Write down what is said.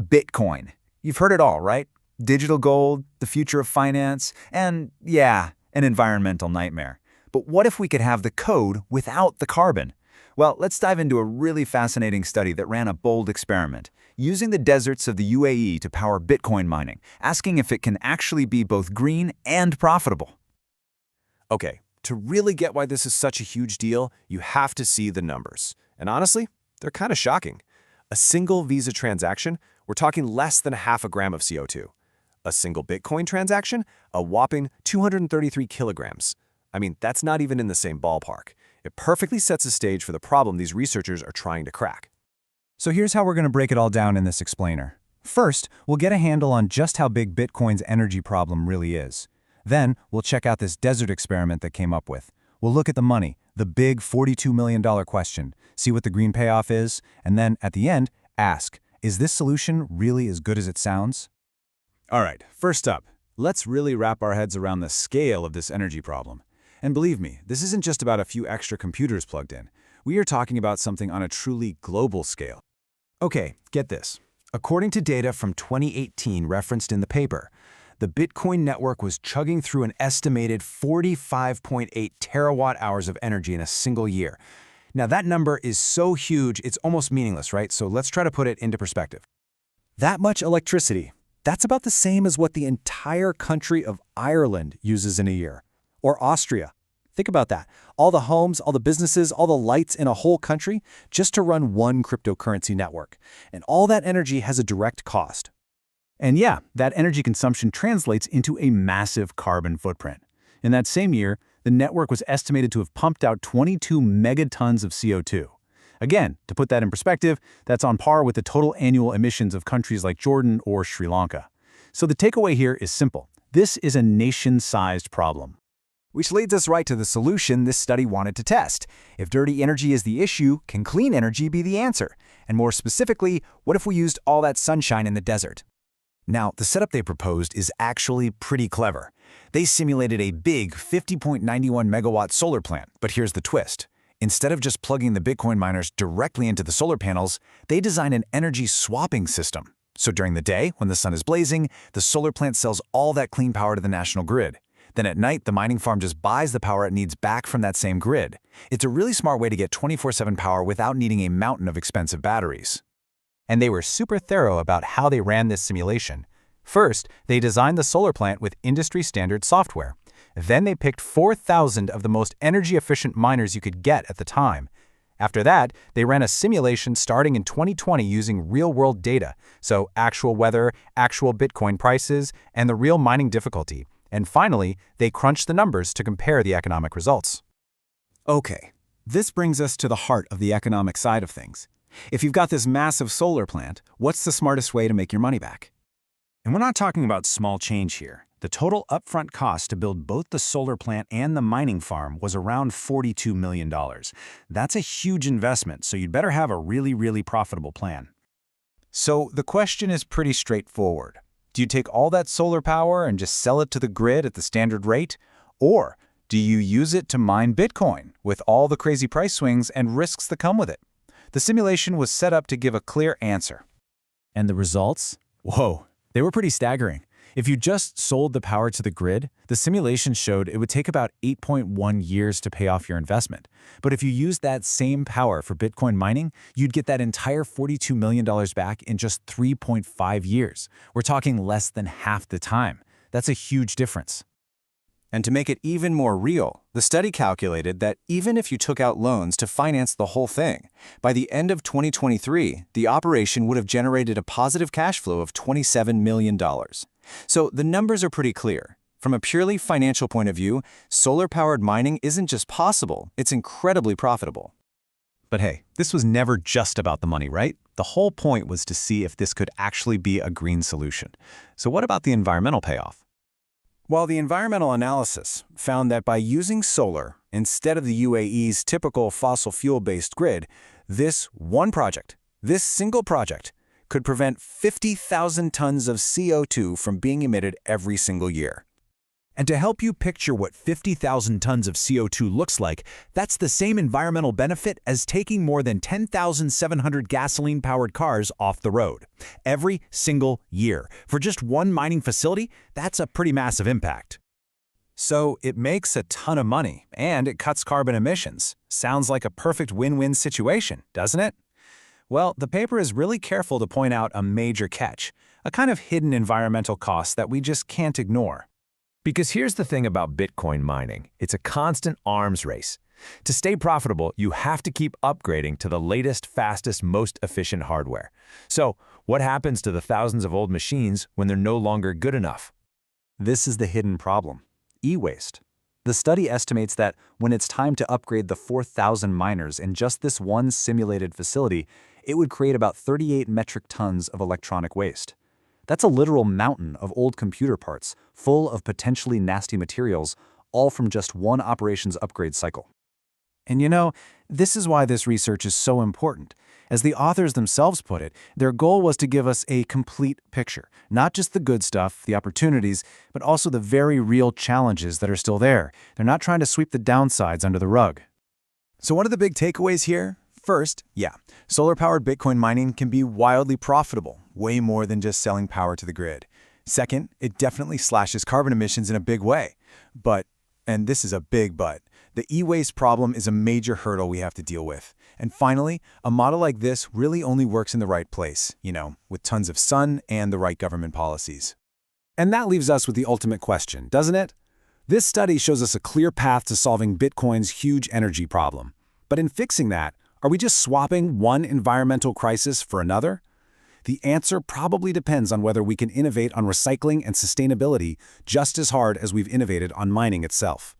Bitcoin. You've heard it all, right? Digital gold, the future of finance, and yeah, an environmental nightmare. But what if we could have the code without the carbon? Well, let's dive into a really fascinating study that ran a bold experiment, using the deserts of the UAE to power Bitcoin mining, asking if it can actually be both green and profitable. Okay, to really get why this is such a huge deal, you have to see the numbers. And honestly, they're kind of shocking. A single Visa transaction, we're talking less than half a gram of CO2. A single Bitcoin transaction, a whopping 233 kilograms. I mean, that's not even in the same ballpark. It perfectly sets the stage for the problem these researchers are trying to crack. So here's how we're going to break it all down in this explainer. First, we'll get a handle on just how big Bitcoin's energy problem really is. Then, we'll check out this desert experiment that came up with. We'll look at the money, the big $42 million question, see what the green payoff is, and then, at the end, ask, is this solution really as good as it sounds? All right, first up, let's really wrap our heads around the scale of this energy problem. And believe me, this isn't just about a few extra computers plugged in. We are talking about something on a truly global scale. Okay, get this. According to data from 2018 referenced in the paper, the Bitcoin network was chugging through an estimated 45.8 terawatt-hours of energy in a single year. Now, that number is so huge, it's almost meaningless, right? So let's try to put it into perspective. That much electricity, that's about the same as what the entire country of Ireland uses in a year. Or Austria. Think about that. All the homes, all the businesses, all the lights in a whole country just to run one cryptocurrency network. And all that energy has a direct cost. And yeah, that energy consumption translates into a massive carbon footprint. In that same year, the network was estimated to have pumped out 22 megatons of CO2. Again, to put that in perspective, that's on par with the total annual emissions of countries like Jordan or Sri Lanka. So the takeaway here is simple. This is a nation-sized problem. Which leads us right to the solution this study wanted to test. If dirty energy is the issue, can clean energy be the answer? And more specifically, what if we used all that sunshine in the desert? Now, the setup they proposed is actually pretty clever. They simulated a big 50.91 megawatt solar plant, but here's the twist. Instead of just plugging the Bitcoin miners directly into the solar panels, they designed an energy swapping system. So during the day, when the sun is blazing, the solar plant sells all that clean power to the national grid. Then at night, the mining farm just buys the power it needs back from that same grid. It's a really smart way to get 24/7 power without needing a mountain of expensive batteries. And they were super thorough about how they ran this simulation. First, they designed the solar plant with industry-standard software. Then they picked 4,000 of the most energy-efficient miners you could get at the time. After that, they ran a simulation starting in 2020 using real-world data, so actual weather, actual Bitcoin prices, and the real mining difficulty. And finally, they crunched the numbers to compare the economic results. Okay, this brings us to the heart of the economic side of things. If you've got this massive solar plant, what's the smartest way to make your money back? And we're not talking about small change here. The total upfront cost to build both the solar plant and the mining farm was around $42 million. That's a huge investment, so you'd better have a really profitable plan. So the question is pretty straightforward. Do you take all that solar power and just sell it to the grid at the standard rate? Or do you use it to mine Bitcoin with all the crazy price swings and risks that come with it? The simulation was set up to give a clear answer. And the results? Whoa, they were pretty staggering. If you just sold the power to the grid, the simulation showed it would take about 8.1 years to pay off your investment. But if you used that same power for Bitcoin mining, you'd get that entire $42 million back in just 3.5 years. We're talking less than half the time. That's a huge difference. And to make it even more real, the study calculated that even if you took out loans to finance the whole thing, by the end of 2023, the operation would have generated a positive cash flow of $27 million. So the numbers are pretty clear. From a purely financial point of view, solar-powered mining isn't just possible, it's incredibly profitable. But hey, this was never just about the money, right? The whole point was to see if this could actually be a green solution. So what about the environmental payoff? Well, the environmental analysis found that by using solar instead of the UAE's typical fossil fuel-based grid, this single project, could prevent 50,000 tons of CO2 from being emitted every single year. And to help you picture what 50,000 tons of CO2 looks like, that's the same environmental benefit as taking more than 10,700 gasoline-powered cars off the road. Every single year. For just one mining facility, that's a pretty massive impact. So it makes a ton of money, and it cuts carbon emissions. Sounds like a perfect win-win situation, doesn't it? Well, the paper is really careful to point out a major catch, a kind of hidden environmental cost that we just can't ignore. Because here's the thing about Bitcoin mining. It's a constant arms race. To stay profitable, you have to keep upgrading to the latest, fastest, most efficient hardware. So, what happens to the thousands of old machines when they're no longer good enough? This is the hidden problem: e-waste. The study estimates that when it's time to upgrade the 4,000 miners in just this one simulated facility, it would create about 38 metric tons of electronic waste. That's a literal mountain of old computer parts, full of potentially nasty materials, all from just one operations upgrade cycle. And you know, this is why this research is so important. As the authors themselves put it, their goal was to give us a complete picture, not just the good stuff, the opportunities, but also the very real challenges that are still there. They're not trying to sweep the downsides under the rug. So what are the big takeaways here? First, solar-powered Bitcoin mining can be wildly profitable, way more than just selling power to the grid. Second, it definitely slashes carbon emissions in a big way. But, and this is a big but, the e-waste problem is a major hurdle we have to deal with. And finally, a model like this really only works in the right place, with tons of sun and the right government policies. And that leaves us with the ultimate question, doesn't it? This study shows us a clear path to solving Bitcoin's huge energy problem. But in fixing that, are we just swapping one environmental crisis for another? The answer probably depends on whether we can innovate on recycling and sustainability just as hard as we've innovated on mining itself.